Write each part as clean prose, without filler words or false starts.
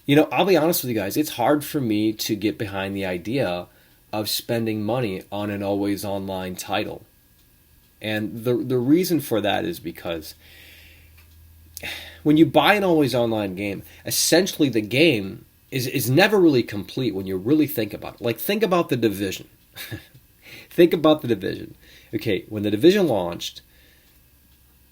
I'll be honest with you guys. It's hard for me to get behind the idea of spending money on an always online title. And the reason for that is because when you buy an always online game, essentially the game is never really complete when you really think about it. Like, think about the Division. Think about the Division. Okay, when the Division launched,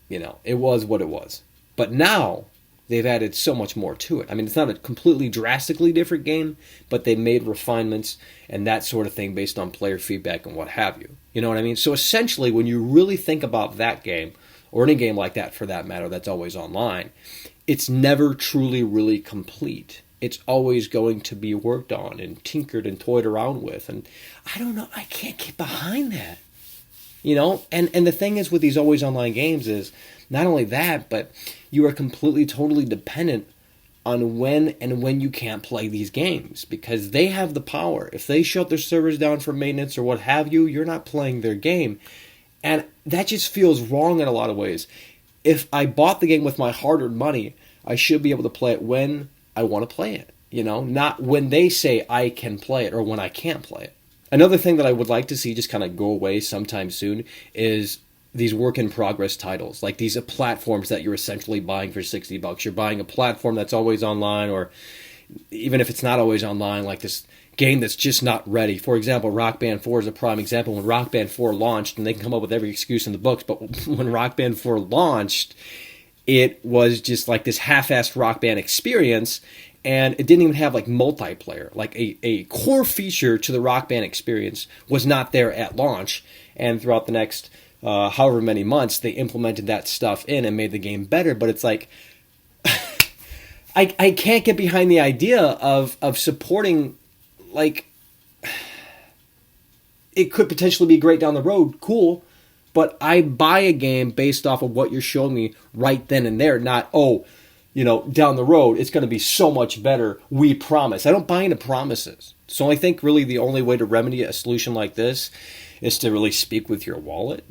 it was what it was. But now they've added so much more to it. I mean, it's not a completely drastically different game, but they made refinements and that sort of thing based on player feedback and what have you. You know what I mean? So essentially, when you really think about that game, or any game like that for that matter that's always online, it's never truly really complete. It's always going to be worked on and tinkered and toyed around with. And I don't know, I can't get behind that. And the thing is with these always online games is not only that, but you are completely, totally dependent on when you can't play these games because they have the power. If they shut their servers down for maintenance or what have you, you're not playing their game. And that just feels wrong in a lot of ways. If I bought the game with my hard-earned money, I should be able to play it when I want to play it, not when they say I can play it or when I can't play it. Another thing that I would like to see just kind of go away sometime soon is these work-in-progress titles, like these platforms that you're essentially buying for $60. You're buying a platform that's always online, or even if it's not always online, like this game that's just not ready. For example, Rock Band 4 is a prime example. When Rock Band 4 launched, and they can come up with every excuse in the books, but when Rock Band 4 launched, it was just like this half-assed Rock Band experience, and it didn't even have like multiplayer. Like a core feature to the Rock Band experience was not there at launch, and throughout the next however many months, they implemented that stuff in and made the game better. But it's like, I can't get behind the idea of supporting, like, it could potentially be great down the road, cool, but I buy a game based off of what you're showing me right then and there, not, down the road, it's going to be so much better, we promise. I don't buy into promises. So I think really the only way to remedy a solution like this is to really speak with your wallet.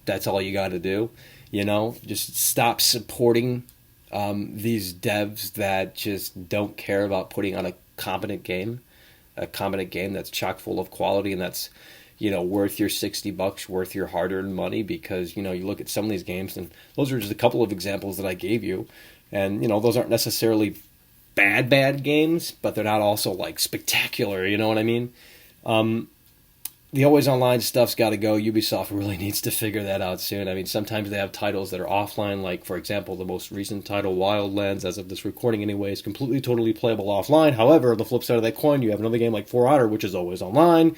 That's all you got to do. Just stop supporting these devs that just don't care about putting on a competent game that's chock full of quality and that's, worth your $60, worth your hard-earned money, because, you look at some of these games, and those are just a couple of examples that I gave you, and, those aren't necessarily bad games, but they're not also, like, spectacular, you know what I mean? The always online stuff's got to go. Ubisoft really needs to figure that out soon. I mean, sometimes they have titles that are offline, like, for example, the most recent title, Wildlands, as of this recording anyway, is completely, totally playable offline. However, the flip side of that coin, you have another game like For Honor, which is always online,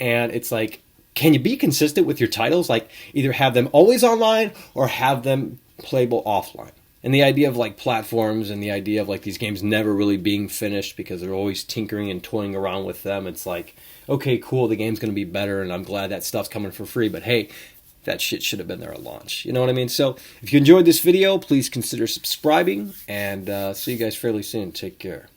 and it's like, can you be consistent with your titles? Like, either have them always online or have them playable offline. And the idea of, like, platforms and the idea of, like, these games never really being finished because they're always tinkering and toying around with them, it's like, okay, cool, the game's going to be better, and I'm glad that stuff's coming for free, but hey, that shit should have been there at launch. You know what I mean? So, if you enjoyed this video, please consider subscribing, and see you guys fairly soon. Take care.